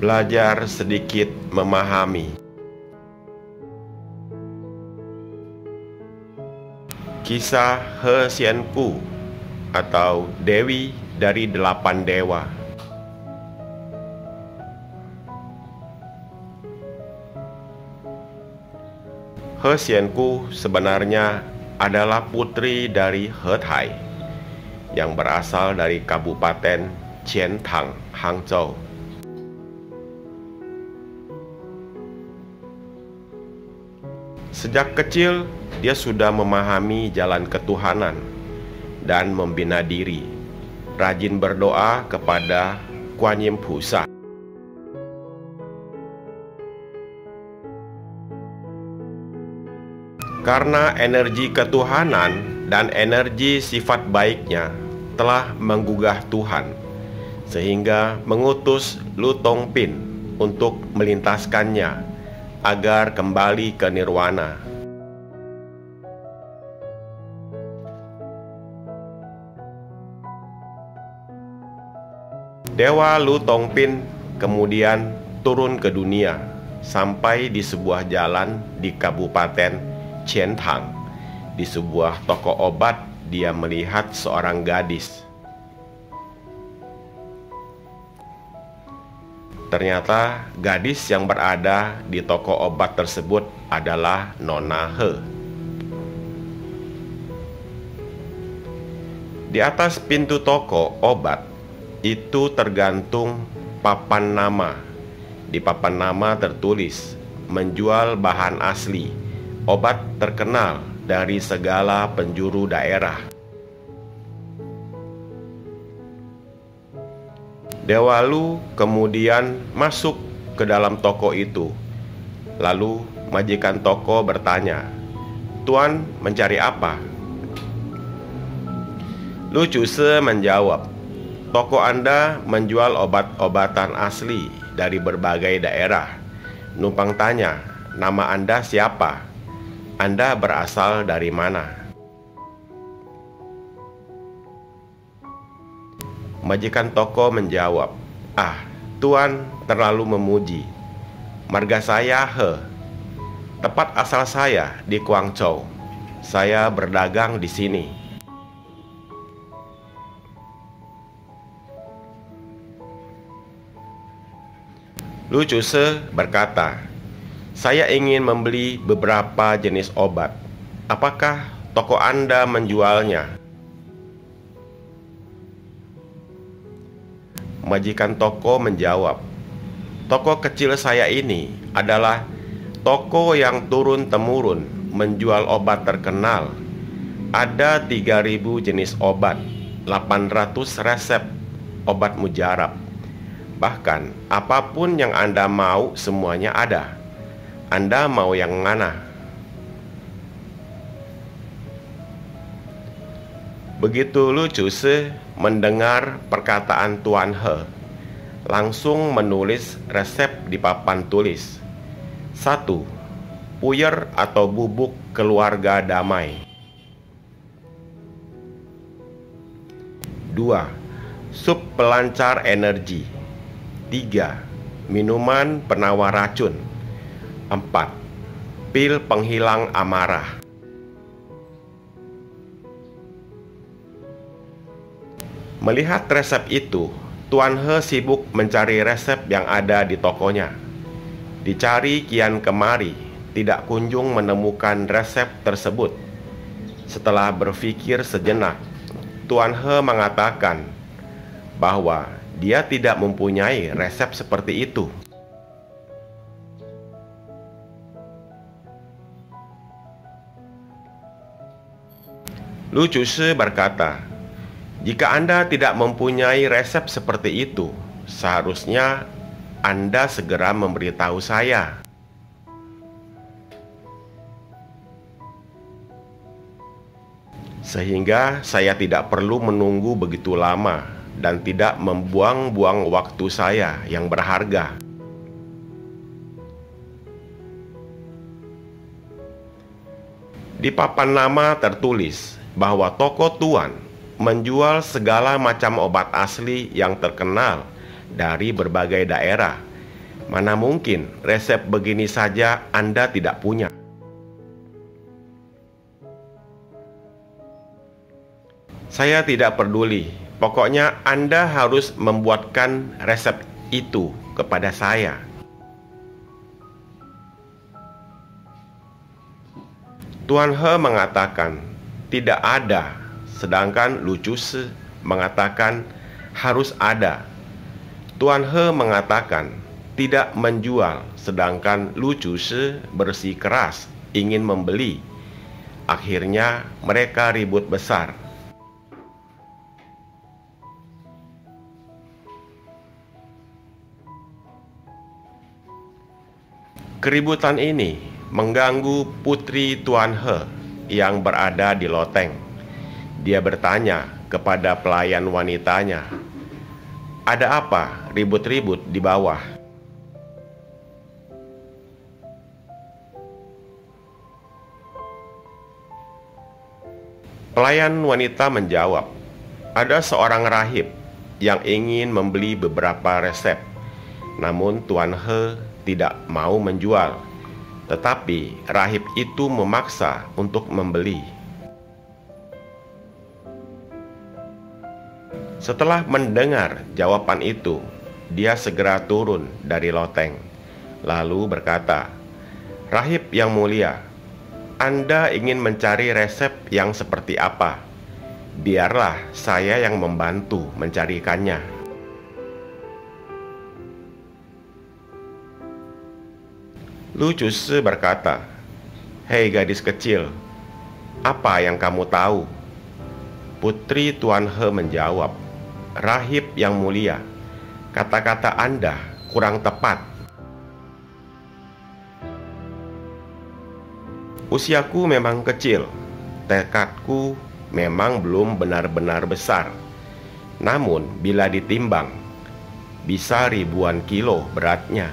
Belajar sedikit memahami. Kisah He Xian Pu atau Dewi dari 8 Dewa. He Xian Pu sebenarnya adalah putri dari He Tai yang berasal dari Kabupaten Qiantang, Hangzhou. Sejak kecil, dia sudah memahami jalan ketuhanan dan membina diri, rajin berdoa kepada Guan Yin Pusa. Karena energi ketuhanan dan energi sifat baiknya telah menggugah Tuhan, sehingga mengutus Lu Tongpin untuk melintaskannya agar kembali ke nirwana. Dewa Lu Tongpin kemudian turun ke dunia sampai di sebuah jalan di Kabupaten Qiantang. Di sebuah toko obat, dia melihat seorang gadis. Ternyata gadis yang berada di toko obat tersebut adalah Nona He. Di atas pintu toko obat itu tergantung papan nama. Di papan nama tertulis menjual bahan asli, obat terkenal dari segala penjuru daerah. Dewa Lu kemudian masuk ke dalam toko itu. Lalu majikan toko bertanya, "Tuan mencari apa?" Lu Cuse menjawab, "Toko Anda menjual obat-obatan asli dari berbagai daerah." Numpang tanya, "Nama Anda siapa? Anda berasal dari mana?" Majikan toko menjawab, Tuan terlalu memuji. Marga saya He. Tempat asal saya di Guangzhou. Saya berdagang di sini." Lu Cuse berkata, "Saya ingin membeli beberapa jenis obat. Apakah toko Anda menjualnya?" Majikan toko menjawab, "Toko kecil saya ini adalah toko yang turun-temurun menjual obat terkenal. Ada 3.000 jenis obat, 800 resep obat mujarab. Bahkan apapun yang Anda mau semuanya ada. Anda mau yang mana?" Begitu Lu Cuse mendengar perkataan Tuan He, langsung menulis resep di papan tulis. 1. Puyer atau bubuk keluarga damai. 2. Sup pelancar energi. 3. Minuman penawar racun. 4. Pil penghilang amarah. Melihat resep itu, Tuan He sibuk mencari resep yang ada di tokonya. Dicari kian kemari, tidak kunjung menemukan resep tersebut. Setelah berpikir sejenak, Tuan He mengatakan bahwa dia tidak mempunyai resep seperti itu. Lu Cuse berkata, "Jika Anda tidak mempunyai resep seperti itu, seharusnya Anda segera memberitahu saya." Sehingga saya tidak perlu menunggu begitu lama dan tidak membuang-buang waktu saya yang berharga. Di papan nama tertulis bahwa toko Tuan menjual segala macam obat asli yang terkenal dari berbagai daerah Mana mungkin resep begini saja Anda tidak punya? Saya tidak peduli, pokoknya Anda harus membuatkan resep itu kepada saya. Tuan He mengatakan tidak ada, sedangkan Lu Chuse mengatakan harus ada. Tuan He mengatakan tidak menjual, sedangkan Lu Chuse bersikeras ingin membeli. Akhirnya mereka ribut besar. Keributan ini mengganggu putri Tuan He yang berada di loteng. Dia bertanya kepada pelayan wanitanya, "Ada apa ribut-ribut di bawah?" Pelayan wanita menjawab, "Ada seorang rahib yang ingin membeli beberapa resep. Namun Tuan He tidak mau menjual, tetapi rahib itu memaksa untuk membeli." Setelah mendengar jawaban itu, dia segera turun dari loteng, lalu berkata, "Rahib yang mulia, Anda ingin mencari resep yang seperti apa? Biarlah saya yang membantu mencarikannya." Lu Chuse berkata, "Hei gadis kecil, apa yang kamu tahu?" Putri Tuan He menjawab, "Rahib yang mulia, kata-kata Anda kurang tepat. Usiaku memang kecil, tekadku memang belum benar-benar besar. Namun bila ditimbang, bisa ribuan kilo beratnya.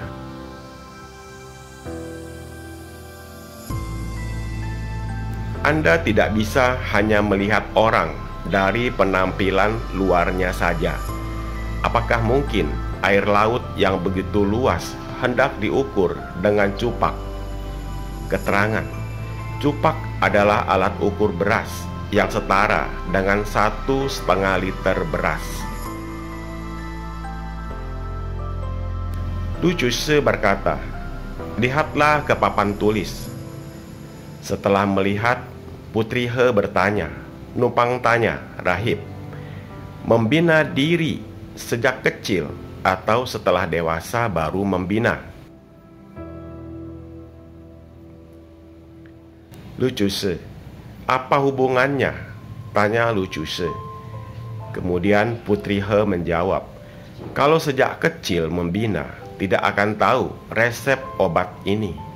Anda tidak bisa hanya melihat orang dari penampilan luarnya saja. Apakah mungkin air laut yang begitu luas hendak diukur dengan cupak?" Keterangan: cupak adalah alat ukur beras yang setara dengan 1,5 liter beras. Lu Chuse berkata, "Lihatlah ke papan tulis." Setelah melihat, Putri He bertanya, numpang tanya rahib, "Membina diri sejak kecil atau setelah dewasa baru membina?" Lu Chuse, "Apa hubungannya?" tanya Lu Chuse. Kemudian Putri He menjawab, "Kalau sejak kecil membina, tidak akan tahu resep obat ini."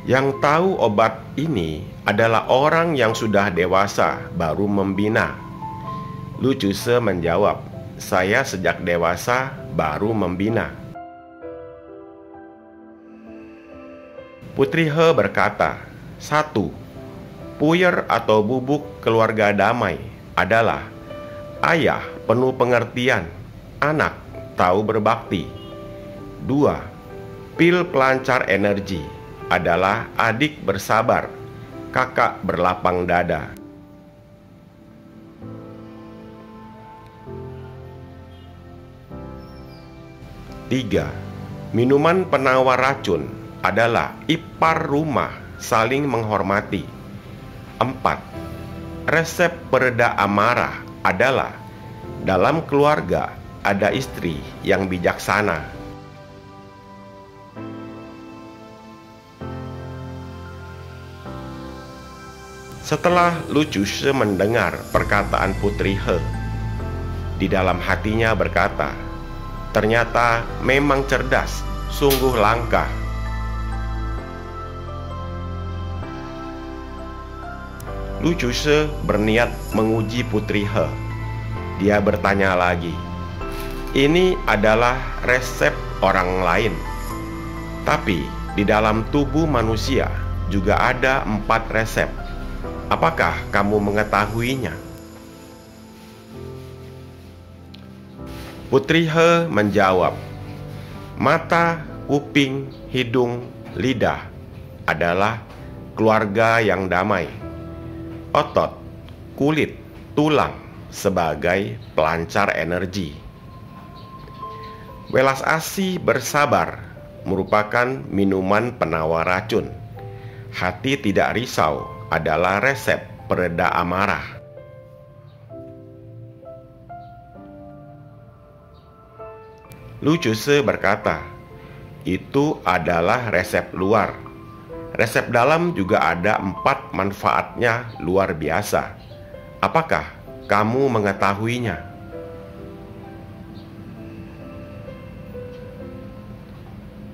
Yang tahu obat ini adalah orang yang sudah dewasa baru membina. Lu Chuse menjawab, "Saya sejak dewasa baru membina." Putri He berkata, 1. Puyer atau bubuk keluarga damai adalah ayah penuh pengertian, anak tahu berbakti. 2. Pil pelancar energi adalah adik bersabar, kakak berlapang dada. 3. Minuman penawar racun adalah ipar rumah saling menghormati. 4. Resep pereda amarah adalah dalam keluarga ada istri yang bijaksana. Setelah Lu Chuse mendengar perkataan Putri He, di dalam hatinya berkata, "Ternyata memang cerdas, sungguh langka." Lu Chuse berniat menguji Putri He. Dia bertanya lagi, "Ini adalah resep orang lain, tapi di dalam tubuh manusia juga ada 4 resep. Apakah kamu mengetahuinya?" Putri He menjawab, mata, kuping, hidung, lidah adalah keluarga yang damai. Otot, kulit, tulang sebagai pelancar energi. Welas asih bersabar merupakan minuman penawar racun. Hati tidak risau adalah resep pereda amarah. Lu Cuse berkata, itu adalah resep luar. Resep dalam juga ada 4 manfaatnya luar biasa. Apakah kamu mengetahuinya?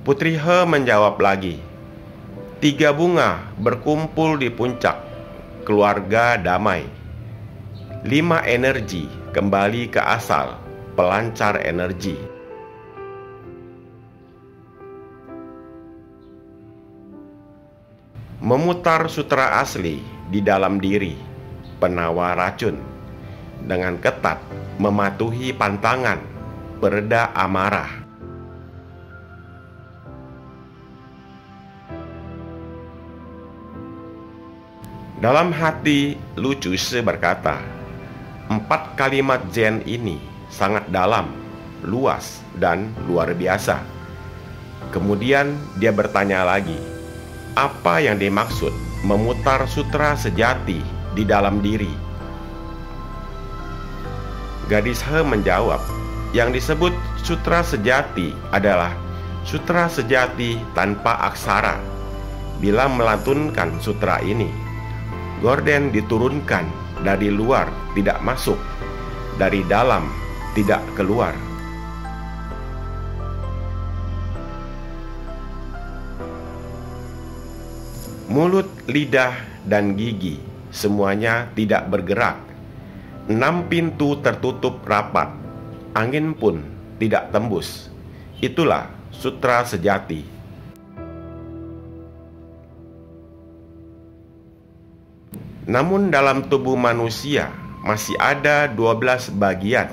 Putri He menjawab lagi, 3 bunga berkumpul di puncak, keluarga damai. 5 energi kembali ke asal, pelancar energi. Memutar sutra asli di dalam diri, penawar racun. Dengan ketat mematuhi pantangan, pereda amarah. Dalam hati, Lu Cuse berkata, 4 kalimat Zen ini sangat dalam, luas, dan luar biasa. Kemudian dia bertanya lagi, apa yang dimaksud memutar sutra sejati di dalam diri? Gadis He menjawab, yang disebut sutra sejati adalah sutra sejati tanpa aksara. Bila melantunkan sutra ini, gorden diturunkan dari luar tidak masuk, dari dalam tidak keluar. Mulut, lidah, dan gigi semuanya tidak bergerak. 6 pintu tertutup rapat, angin pun tidak tembus. Itulah sutra sejati. Namun dalam tubuh manusia masih ada 12 bagian.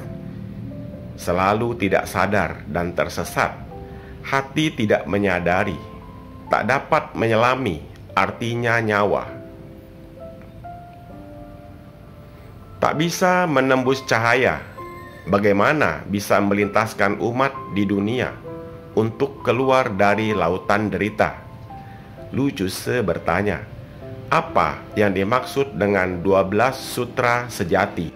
Selalu tidak sadar dan tersesat. Hati tidak menyadari, tak dapat menyelami, artinya nyawa. Tak bisa menembus cahaya. Bagaimana bisa melintaskan umat di dunia untuk keluar dari lautan derita? Lu Cuse bertanya, apa yang dimaksud dengan 12 sutra sejati?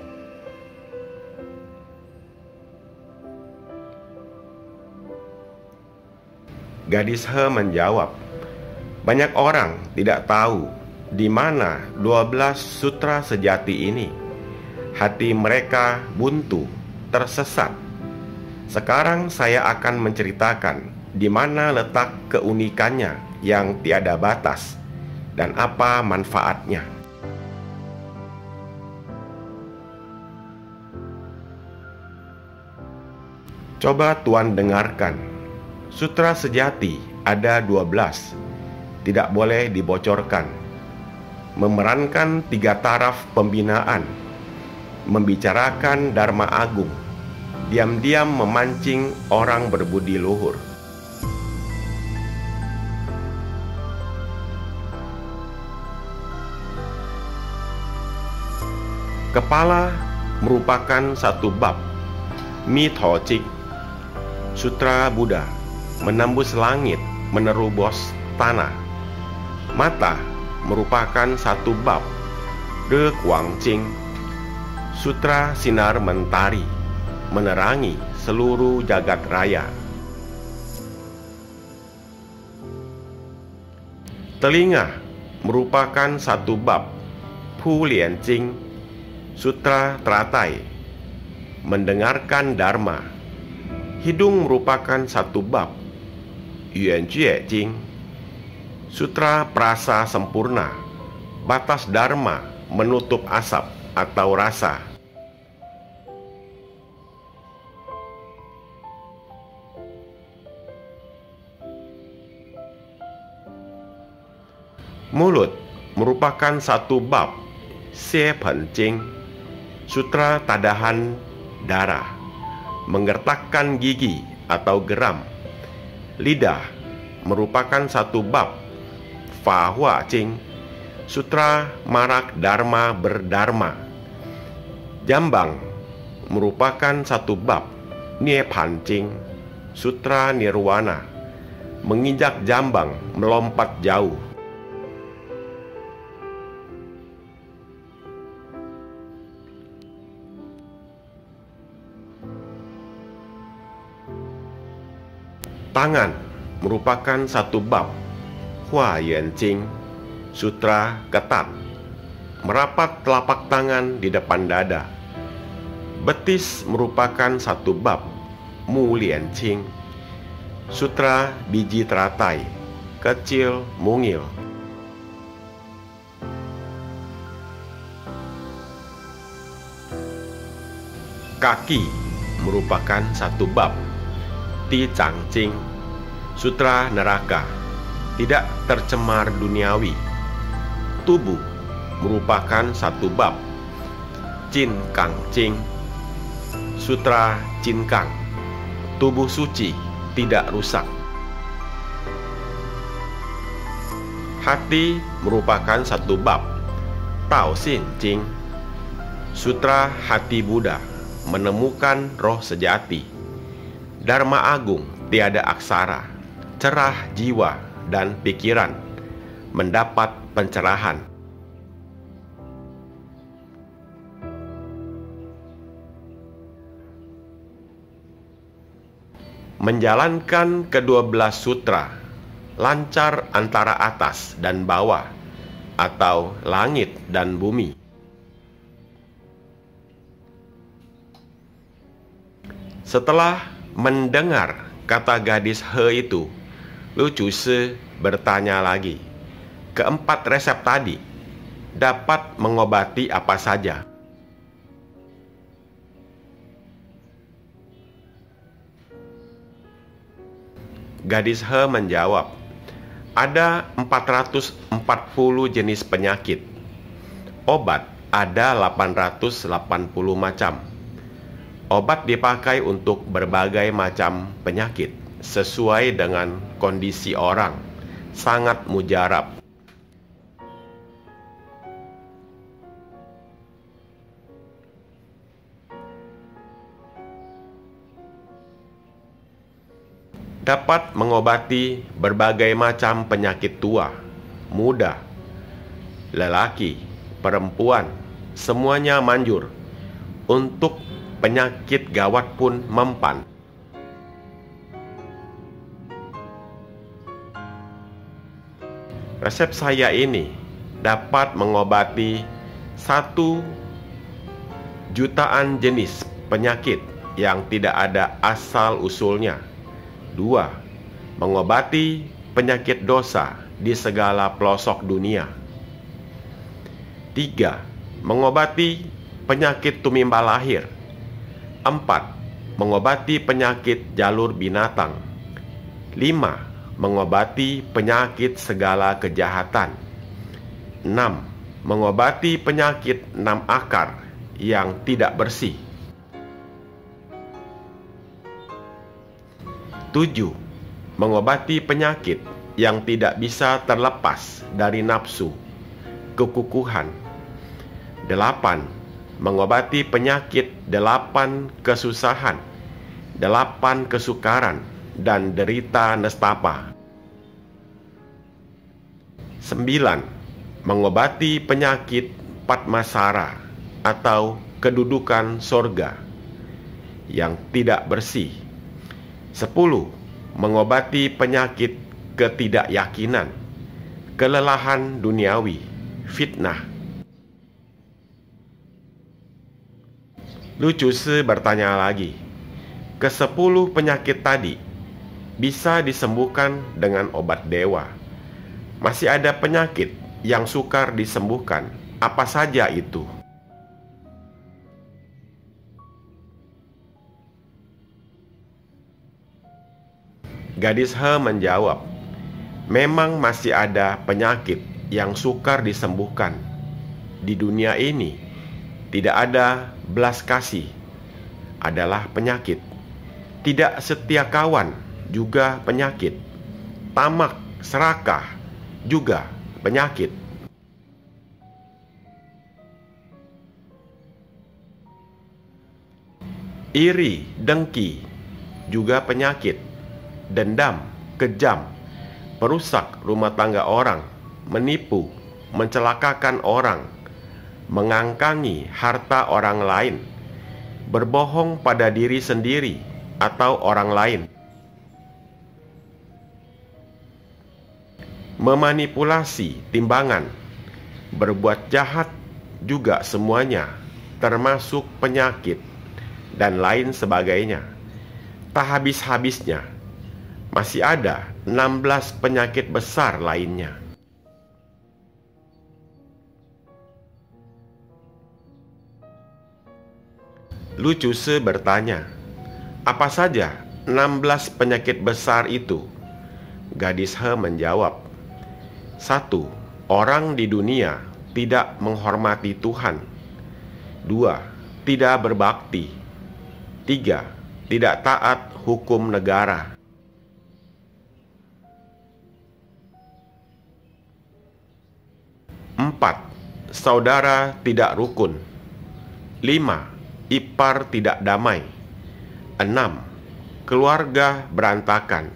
Gadis He menjawab, banyak orang tidak tahu di mana 12 sutra sejati ini. Hati mereka buntu, tersesat. Sekarang saya akan menceritakan di mana letak keunikannya yang tiada batas dan apa manfaatnya. Coba Tuan dengarkan. Sutra sejati ada 12. Tidak boleh dibocorkan. Memerankan 3 taraf pembinaan, membicarakan Dharma Agung, diam-diam memancing orang berbudi luhur. Kepala merupakan satu bab, Mi Tho Ching, Sutra Buddha, menembus langit, menerobos tanah. Mata merupakan satu bab, De Guang Jing, Sutra Sinar Mentari, menerangi seluruh jagat raya. Telinga merupakan satu bab, Pu Lian Jing, Sutra Teratai, mendengarkan Dharma. Hidung merupakan satu bab, Yuan Jue Jing, Sutra Prasa Sempurna, batas Dharma menutup asap atau rasa. Mulut merupakan satu bab, Xie Pen Jing, Sutra Tadahan Darah, menggertakkan gigi atau geram. Lidah merupakan satu bab, Fa Hua Jing, Sutra Marak Dharma Berdharma. Jambang merupakan satu bab, Niepan Jing, Sutra Nirwana, menginjak jambang melompat jauh. Tangan merupakan satu bab, Hua Yuan Jing, Sutra Ketat, merapat telapak tangan di depan dada. Betis merupakan satu bab, Mu Lian Qing, Sutra Biji Teratai, kecil mungil. Kaki merupakan satu bab, Ti Chang Jing, Sutra Neraka, tidak tercemar duniawi. Tubuh merupakan satu bab, Jin Kang Jing, Sutra Jin Kang, tubuh suci, tidak rusak. Hati merupakan satu bab, Tao Xin Jing, Sutra Hati Buddha, menemukan roh sejati. Dharma agung tiada aksara, cerah jiwa dan pikiran, mendapat pencerahan. Menjalankan ke-12 sutra, lancar antara atas dan bawah, atau langit dan bumi. Setelah mendengar kata gadis He itu, Lu Cusi bertanya lagi, keempat resep tadi dapat mengobati apa saja? Gadis He menjawab, ada 440 jenis penyakit. Obat ada 880 macam. Obat dipakai untuk berbagai macam penyakit sesuai dengan kondisi orang. Sangat mujarab. Dapat mengobati berbagai macam penyakit tua, muda, lelaki, perempuan, semuanya manjur. Untuk penyakit gawat pun mempan. Resep saya ini dapat mengobati 1 jutaan jenis penyakit yang tidak ada asal-usulnya. 2. Mengobati penyakit dosa di segala pelosok dunia. 3. Mengobati penyakit tumimba lahir. 4. Mengobati penyakit jalur binatang. 5. Mengobati penyakit segala kejahatan. 6. Mengobati penyakit 6 akar yang tidak bersih. 7. Mengobati penyakit yang tidak bisa terlepas dari nafsu, kekukuhan. 8. Mengobati penyakit 8 kesusahan, 8 kesukaran, dan derita nestapa. 9. Mengobati penyakit Padmasara atau kedudukan sorga yang tidak bersih. 10. Mengobati penyakit ketidakyakinan, kelelahan duniawi, fitnah. Lu Cusi bertanya lagi, ke-10 penyakit tadi bisa disembuhkan dengan obat dewa. Masih ada penyakit yang sukar disembuhkan. Apa saja itu? Gadis He menjawab, memang masih ada penyakit yang sukar disembuhkan. Di dunia ini tidak ada belas kasih adalah penyakit. Tidak setia kawan juga penyakit. Tamak, serakah juga penyakit. Iri, dengki juga penyakit. Dendam, kejam, perusak rumah tangga orang, menipu, mencelakakan orang, mengangkangi harta orang lain, berbohong pada diri sendiri atau orang lain, memanipulasi timbangan, berbuat jahat juga semuanya termasuk penyakit dan lain sebagainya. Tak habis-habisnya, masih ada 16 penyakit besar lainnya. Lu Cuse bertanya, apa saja 16 penyakit besar itu? Gadis He menjawab, 1. Orang di dunia tidak menghormati Tuhan. 2. Tidak berbakti. 3. Tidak taat hukum negara. 4. Saudara tidak rukun. 5. Ipar tidak damai. 6. Keluarga berantakan.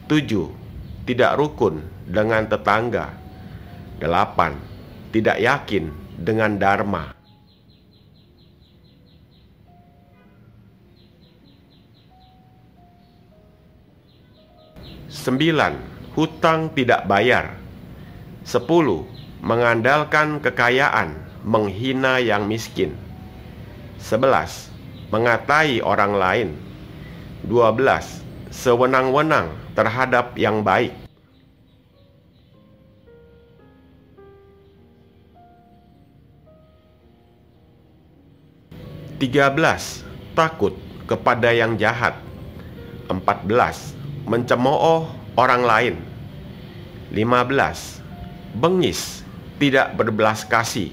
7. Tidak rukun dengan tetangga. 8. Tidak yakin dengan dharma. 9. Hutang tidak bayar. 10. Mengandalkan kekayaan, menghina yang miskin. 11. Mengatai orang lain. 12. Sewenang-wenang terhadap yang baik. 13. Takut kepada yang jahat. 14. Mencemooh orang lain. 15. Bengis, tidak berbelas kasih.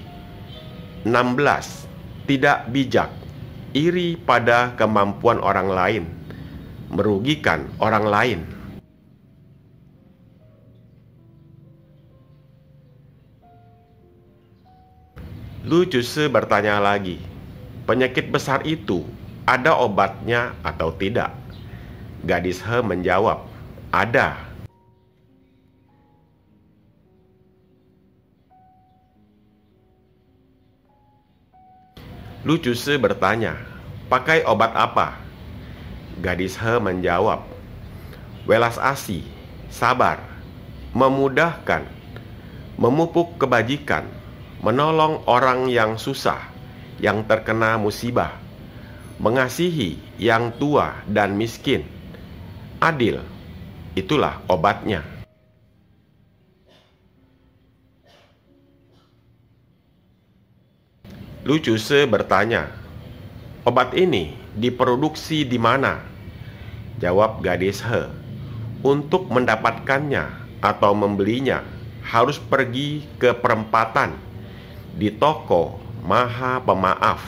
16. Tidak bijak, iri pada kemampuan orang lain, merugikan orang lain. Lu Cuse bertanya lagi, penyakit besar itu ada obatnya atau tidak? Gadis He menjawab, ada. Lu Cuse bertanya, pakai obat apa? Gadis He menjawab, welas asih, sabar, memudahkan, memupuk kebajikan, menolong orang yang susah, yang terkena musibah, mengasihi yang tua dan miskin, adil, itulah obatnya. Lu Cuse bertanya, obat ini diproduksi di mana? Jawab gadis He, untuk mendapatkannya atau membelinya harus pergi ke perempatan di toko Maha Pemaaf.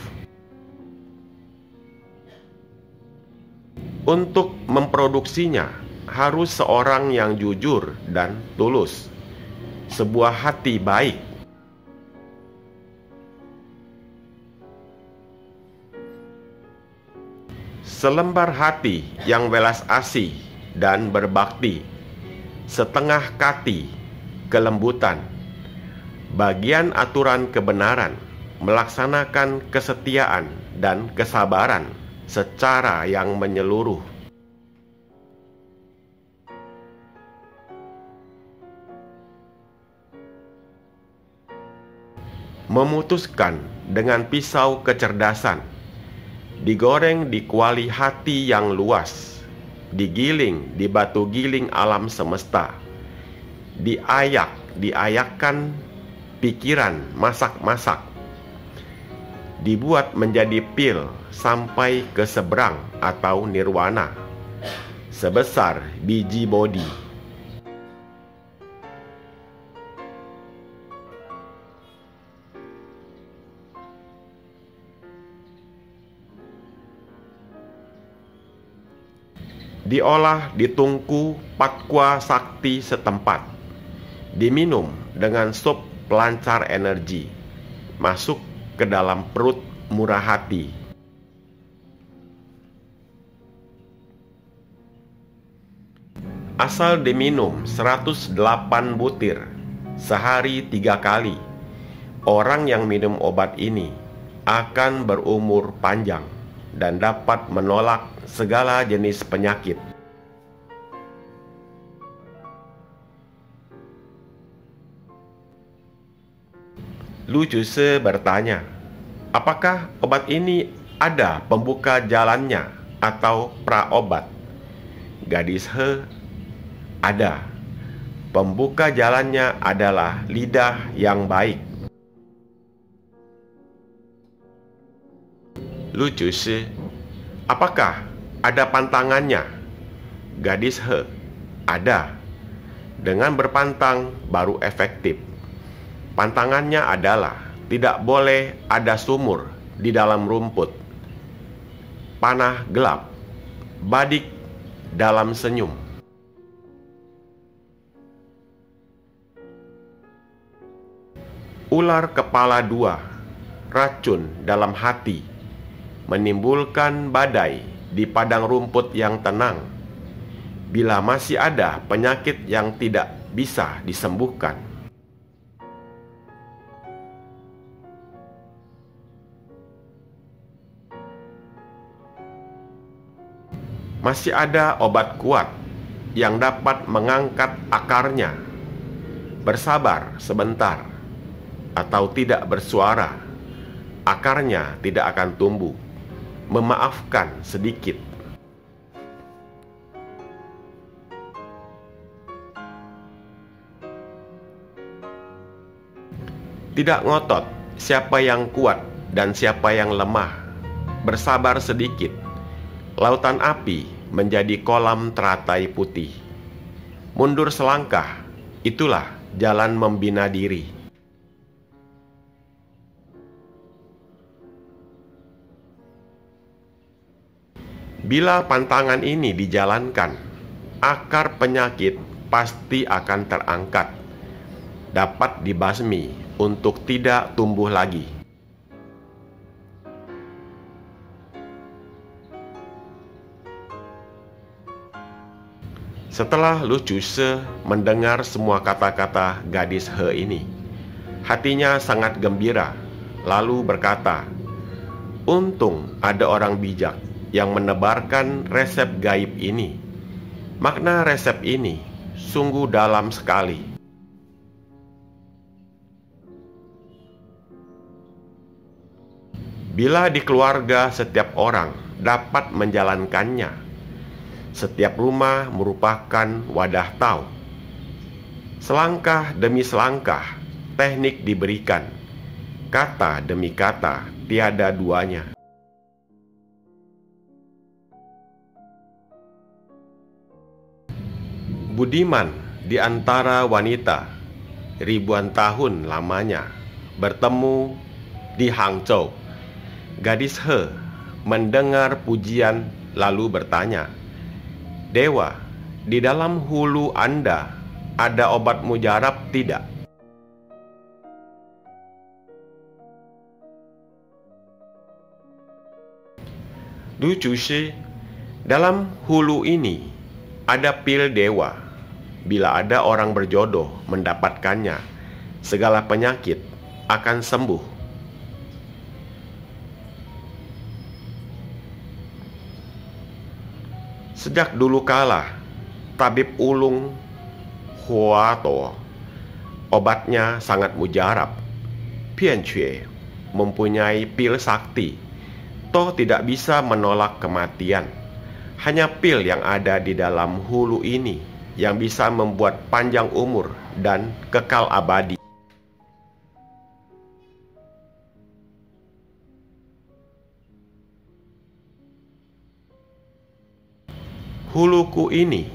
Untuk memproduksinya harus seorang yang jujur dan tulus, sebuah hati baik. Selembar hati yang welas asih dan berbakti, setengah kati kelembutan, bagian aturan kebenaran, melaksanakan kesetiaan dan kesabaran secara yang menyeluruh. Memutuskan dengan pisau kecerdasan, digoreng di kuali hati yang luas, digiling di batu giling alam semesta, diayakkan pikiran masak-masak, dibuat menjadi pil sampai ke seberang atau nirwana, sebesar biji bodi. diolah di tungku Pakwa Sakti setempat, diminum dengan sup pelancar energi, masuk ke dalam perut murah hati. Asal diminum 108 butir sehari 3 kali, orang yang minum obat ini akan berumur panjang dan dapat menolak segala jenis penyakit. Lu Juse bertanya, apakah obat ini ada pembuka jalannya atau praobat? Gadis He, ada. Pembuka jalannya adalah lidah yang baik. Lu Juse, apakah ada pantangannya? Gadis He, ada. Dengan berpantang baru efektif. Pantangannya adalah tidak boleh ada sumur di dalam rumput, panah gelap, badik dalam senyum. Ular kepala 2, racun dalam hati, menimbulkan badai di padang rumput yang tenang. Bila masih ada penyakit yang tidak bisa disembuhkan, masih ada obat kuat yang dapat mengangkat akarnya. Bersabar sebentar atau tidak bersuara, akarnya tidak akan tumbuh. Memaafkan sedikit. Tidak ngotot siapa yang kuat dan siapa yang lemah. Bersabar sedikit. Lautan api menjadi kolam teratai putih. Mundur selangkah, itulah jalan membina diri. Bila pantangan ini dijalankan, akar penyakit pasti akan terangkat, dapat dibasmi untuk tidak tumbuh lagi. Setelah Lu Juse mendengar semua kata-kata gadis He ini, hatinya sangat gembira, lalu berkata, untung ada orang bijak yang menebarkan resep gaib ini. Makna resep ini sungguh dalam sekali. Bila di keluarga setiap orang dapat menjalankannya, setiap rumah merupakan wadah tahu. Selangkah demi selangkah teknik diberikan, kata demi kata tiada duanya. Budiman di antara wanita ribuan tahun lamanya bertemu di Hangzhou. Gadis He mendengar pujian lalu bertanya, Dewa, di dalam hulu Anda ada obat mujarab tidak? Lu Juse, dalam hulu ini ada pil dewa. Bila ada orang berjodoh mendapatkannya, segala penyakit akan sembuh. Sejak dulu kala, tabib ulung Huato, obatnya sangat mujarab. Pian Cue mempunyai pil sakti, toh tidak bisa menolak kematian. Hanya pil yang ada di dalam hulu ini yang bisa membuat panjang umur dan kekal abadi. Huluku ini,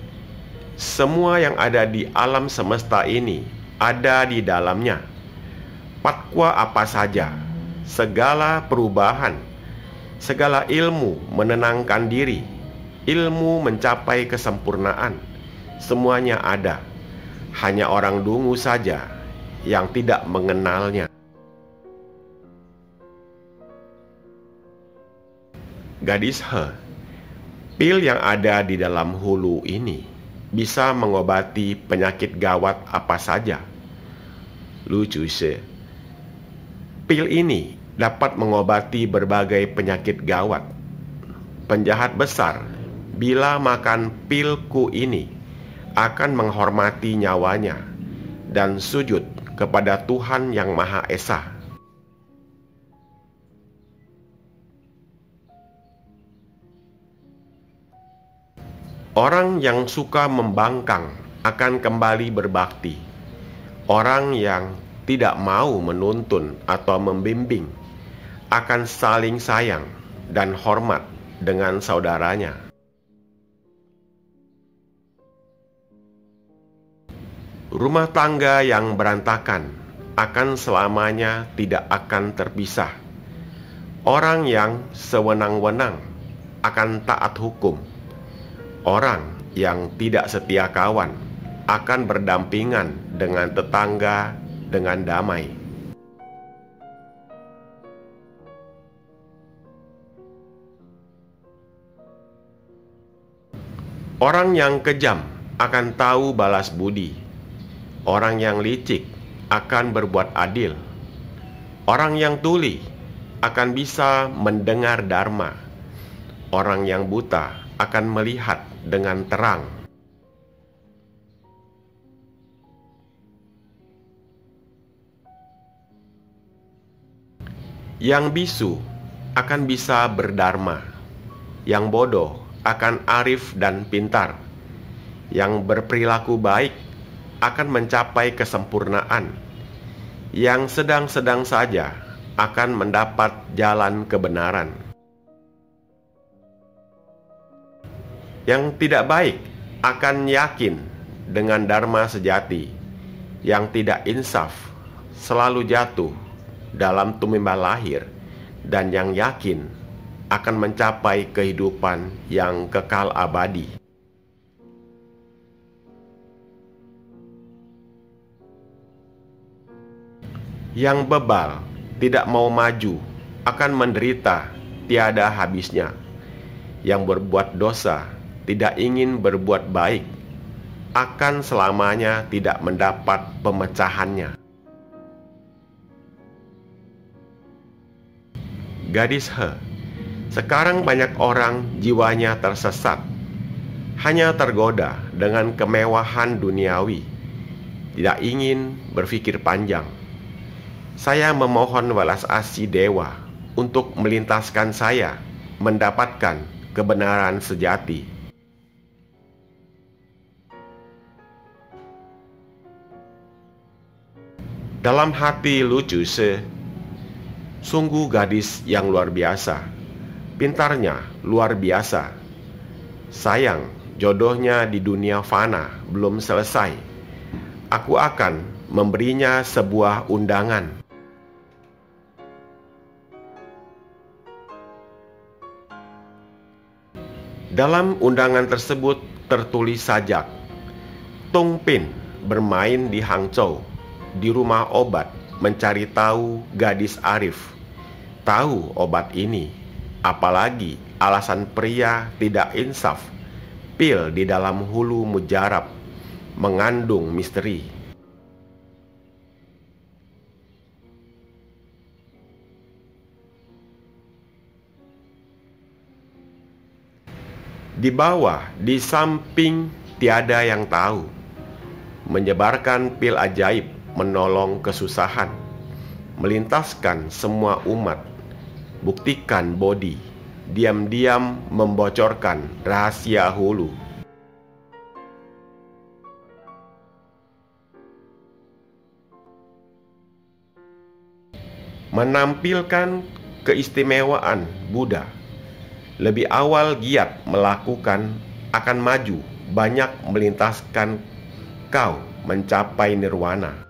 semua yang ada di alam semesta ini ada di dalamnya. Pakwa apa saja, segala perubahan, segala ilmu menenangkan diri, ilmu mencapai kesempurnaan, semuanya ada. Hanya orang dungu saja yang tidak mengenalnya. Gadis He, pil yang ada di dalam hulu ini bisa mengobati penyakit gawat apa saja. Lucu sih. Pil ini dapat mengobati berbagai penyakit gawat. Penjahat besar, bila makan pilku ini, akan menghormati nyawanya dan sujud kepada Tuhan yang Maha Esa. Orang yang suka membangkang akan kembali berbakti. Orang yang tidak mau menuntun atau membimbing akan saling sayang dan hormat dengan saudaranya. Rumah tangga yang berantakan akan selamanya tidak akan terpisah. Orang yang sewenang-wenang akan taat hukum. Orang yang tidak setia kawan akan berdampingan dengan tetangga dengan damai. Orang yang kejam akan tahu balas budi. Orang yang licik akan berbuat adil. Orang yang tuli akan bisa mendengar dharma. Orang yang buta akan melihat dengan terang. Yang bisu akan bisa berdharma. Yang bodoh akan arif dan pintar. Yang berperilaku baik akan mencapai kesempurnaan. Yang sedang-sedang saja akan mendapat jalan kebenaran. Yang tidak baik akan yakin dengan dharma sejati. Yang tidak insaf selalu jatuh dalam tumimbal lahir, dan yang yakin akan mencapai kehidupan yang kekal abadi. Yang bebal tidak mau maju akan menderita tiada habisnya. Yang berbuat dosa tidak ingin berbuat baik akan selamanya tidak mendapat pemecahannya. Gadis He, sekarang banyak orang jiwanya tersesat, hanya tergoda dengan kemewahan duniawi, tidak ingin berpikir panjang. Saya memohon welas asih dewa untuk melintaskan saya mendapatkan kebenaran sejati. Dalam hati lucu sungguh gadis yang luar biasa. Pintarnya luar biasa. Sayang, jodohnya di dunia fana belum selesai. Aku akan memberinya sebuah undangan. Dalam undangan tersebut tertulis sajak, Tung Pin bermain di Hangzhou, di rumah obat, mencari tahu gadis arif. Tahu obat ini, apalagi alasan pria tidak insaf. Pil di dalam hulu mujarab mengandung misteri. Di bawah, di samping tiada yang tahu. Menyebarkan pil ajaib menolong kesusahan, melintaskan semua umat, buktikan bodi, diam-diam membocorkan rahasia hulu. Menampilkan keistimewaan Buddha. Lebih awal giat melakukan akan maju, banyak melintaskan kau mencapai nirwana.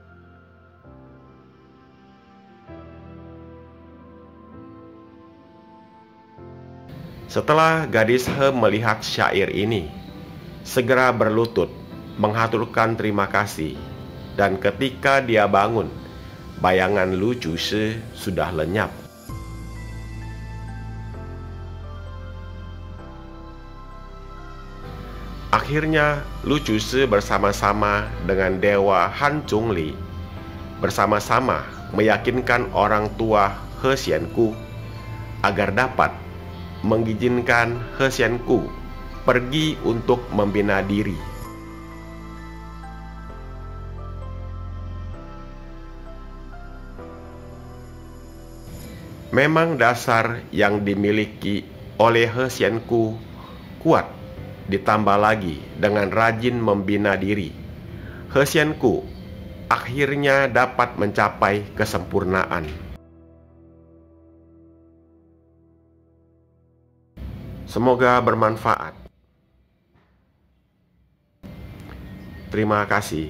Setelah gadis He melihat syair ini, segera berlutut menghaturkan terima kasih, dan ketika dia bangun, bayangan Lu Jushi sudah lenyap. Akhirnya Lu Jushi bersama-sama dengan Dewa Han Zhongli bersama-sama meyakinkan orang tua He Xianku agar dapat mengizinkan He Xianku pergi untuk membina diri. Memang dasar yang dimiliki oleh He Xianku kuat, ditambah lagi dengan rajin membina diri. He Xianku akhirnya dapat mencapai kesempurnaan. Semoga bermanfaat. Terima kasih.